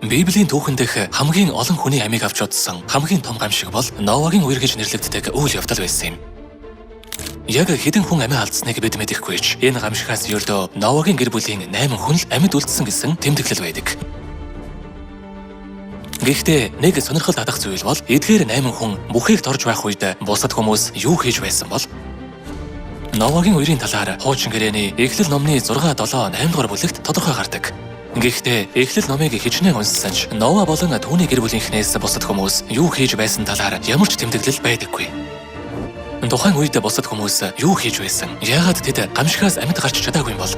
Библийн түүхэн дэх хамгийн олон хүний амийг авч удсан хамгийн том гамшиг бол Новагийн үер гэж нэрлэгддэг үйл явдал байсан юм. Яг хэдэн хүн амиа алдсныг бид мэдэхгүй ч энэ гамшигаас ердөө Новагийн гэр бүлийн 8 хүн л амьд үлдсэн гэсэн тэмдэглэл байдаг. Гэхдээ нэг сонирхол татах зүйл бол эдгээр 8 хүн бүхийг торж байх үед бусад хүмүүс юу хийж байсан бол Новагийн үерийн талаар хуучин гэрээний Эхлэл номны 6, 7, 8 дугаар бүлэгт тодорхой гардаг. Гэхдээ Эхлэл номыг хичнээн уншсан ч Нова болон түүний гэр бүлийнхнээс бусад хүмүүс юу хийж байсан талаар ямар ч тэмдэглэл байдаггүй. Тухайн үед бусад хүмүүс юу хийж байсан? Яагаад тэд гамшигаас амьд гарч чадаагүй юм бол?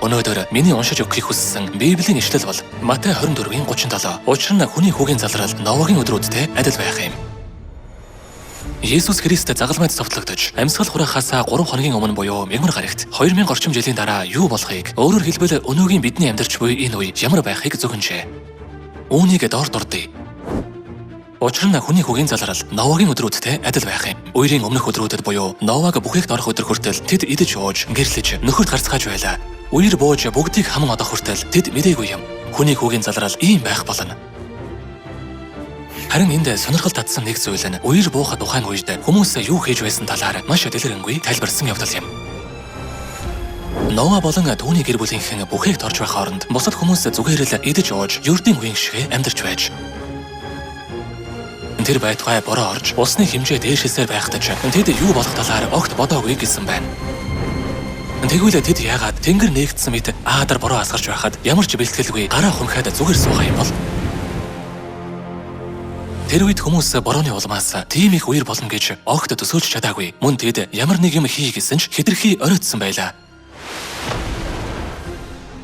Өнөөдөр миний уншиж өгөхийг хүссэн Библийн ишлэл бол Матай 24-ийн 37. Учир нь хүний хүүгийн залрал Новагийн өдрүүдтэй адил байх юм. Есүс Христ загалмайд цовдлогдож амьсгал хураахаас 3 хоногийн өмнө буюу мягмар гарагт 2000 орчим жилийн дараа юу болохыг өөрөөр хэлбэл өнөөгийн бидний амьдарч буй энэ үе ямар байхыг зөвхөнжээ. Үүнийг доор дурдъя. Учир нь хүний хүүгийн залрал Новагийн өдрүүдтэй адил байх юм. Үерийн өмнөх өдрүүдэд буюу Новаг бүхийгт орох өдөр хүртэл тэд идэж ууж, гэрлэж, нөхөрт гарцгааж байлаа. Үер бууж бүгдийг хаман одох хүртэл тэд мэдээгүй юм. Хүний хүүгийн залрал ийм байх болно. Харин энд сонирхол татсан нэг зүйл нь үер буухад тухайн үед хүмүүс юу хийж байсан талаар маш дэлгэрэнгүй тайлбарсан явдал юм. Нова болон түүний гэр бүлийнхэн бүхийг торж байх хооронд бусад хүмүүс зүгээр л идэж ууж, ердийн үеийн шиг амьдарч байж. Тэр байтугай бороо орж, усны хэмжээ дээшээсээр байхдаж тэд юу болох талаар огт бодоогүй гэсэн байна. Тэгвэл тэд яагаад тэнгэр нээгдсэн мэт аадар бороо асгарч байхад ямар ч бэлтгэлгүй гараа хөнхөд зүгээр суугаа юм бол? Тэр үед хүмүүс борооны улмаас тийм их үер болно гэж огт төсөөлж чадаагүй. Мөн тэд ямар нэг юм хий гэсэн ч хэтэрхий оройтсон байлаа.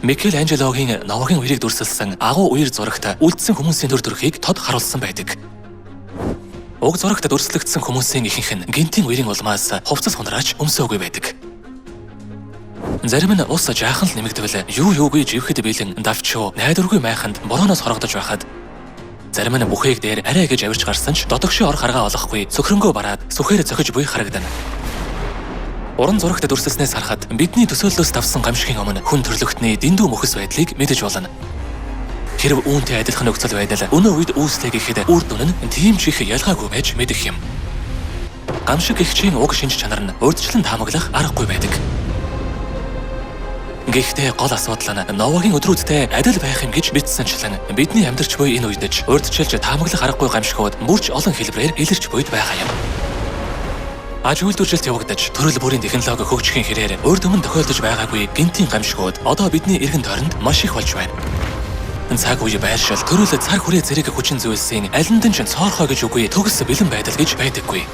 Микеланжелогийн Новагийн үерийг дүрсэлсэн агуу үер зурагт үлдсэн хүмүүсийн төр төрхийг тод харуулсан байдаг. Уг зурагт дүрслэгдсэн хүмүүсийн ихэнх нь гинтийн үерийн улмаас хувцас хунраач өмсөөгүй байдаг. Зарим нь ус жаахан л нэмэгдэвэл юугүй живхэд биелэн давчуу найдваргүй майханд борооноос хорогдож байхад зарим нь бүхээг дээр арай гэж авирч гарсан ч дотогшоо ор харгаа олохгүй цөхрөнгөө бараад сүхээр цохиж буй харагдана. Уран зурагт дүрсэлснээс харахад бидний төсөөллөөс тавсан гамшигын өмнө хүн төрлөختний дэндүү мөхөс байдлыг мэдэж болно. Хэрв үүнтэй адилхан нөхцөл байдал өнөө үед үүслэе гэхэд үр дүн нь тийм ч их ялгаагүй байж мэдэх юм. Гамшиг гихчийн уг шинж чанар нь урьдчилан таамаглах аргагүй байдаг. Гэхдээ гол асуудал нь Новагийн өдрүүдтэй адил байх юм гэж бичсэнчлэн бидний амьдарч буй энэ үед ч урьдчилж таамаглах аргагүй гамшигуд бүрч олон хэлбэрээр илэрч буйд байгаа юм. Аж үйлдвэржилт явагдаж төрөл бүрийн технологи хөгжихийн хэрээр урд өмнө тохиолдож байгаагүй гинтийн гамшигуд одоо бидний эргэн тойронд маш их болж байна. Цаг үе байршил төрөл цар хүрээ зэрэг хүчин зүйлсийн алинд нь ч цоорхоо гэж үгүй төгс бэлэн байдал гэж байдаггүй.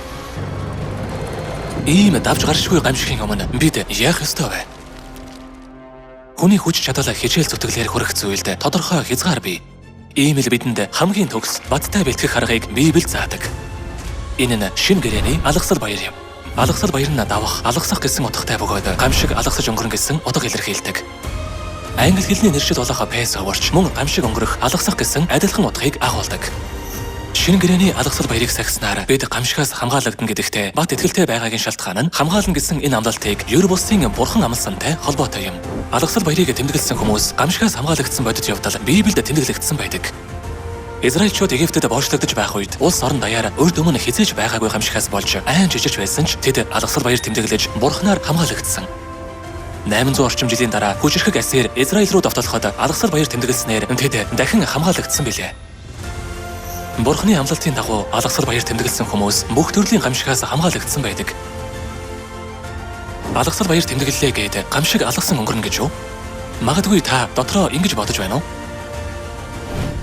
Ийм давж гаршгүй гамшигын өмнө бид яах ёстой вэ? Хүний хүч чадал хичээл зүтгэлээр хүрэх зүйлд тодорхой хязгаар бий. Ийм л бидэнд хамгийн төгс баттай бэлтгэх аргыг Библи заадаг. Энэ нь шинэ гэрээний алгасал баяр юм. Алгасал баяр нь давах, алгасах гэсэн утгатай бөгөөд гамшиг алгасаж өнгөрнө гэсэн утга илэрхийлдэг. Англи хэлний нэршил болох Passover мөн гамшиг өнгөрөх, алгасах гэсэн адилхан утгыг агуулдаг. Шинэ гэрээний алгасал баярыг сахиснаар бид гамшигаас хамгаалагдана гэдэгтээ бат итгэлтэй байгаагийн шалтгаан нь хамгаална гэсэн энэ амлалтыг ер бусын бурхан амласантай холбоотой юм. Алгасал баярыг тэмдэглэсэн хүмүүс гамшигаас хамгаалагдсан бодит явдал Библиэд тэмдэглэгдсэн байдаг. Израильчууд Египтэд боочлогдож байх үед улс орон даяар урд өмнө хизээж байгаагүй гамшигаас болж айн жижигч байсан ч тэд алгасал баяр тэмдэглэж бурхнаар хамгаалагдсан. 800 орчим жилийн дараа хүчирхэг Ассир Израиль руу довтолоход алгасал баяр тэмдэглэснээр тэд дахин хамгаалагдсан билээ. Бурхны амлалтын дагуу алгасал баяр тэмдэглэсэн хүмүүс бүх төрлийн гамшигаас хамгаалагдсан байдаг. Алгасал баяр тэмдэглэлээ гээд гамшиг алгасан өнгөрнө гэж юу? Магадгүй та дотроо ингэж бодож байна уу?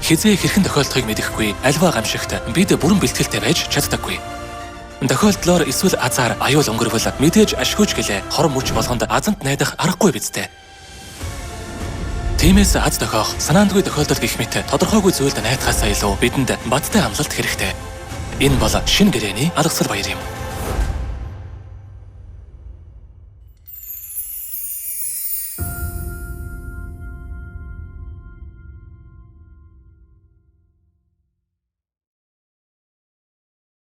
Хизээ хэрхэн тохиолдохыг мэдэхгүй альва гамшигт бид бүрэн бэлтгэлтэй байж чаддаггүй. Тохиолдлоор эсвэл азар аюул өнгөрвөл мэдээж ашгүйч гэлээ хор мөч болгонд азант найдах аргагүй бидтэй. Тиймээс аз дохиох, санаандгүй тохиолдол гэх мэт тодорхойгүй зүйлд найдахаас илүү бидэнд баттай амлалт хэрэгтэй. Энэ бол шинэ гэрээний алгасал баяр юм.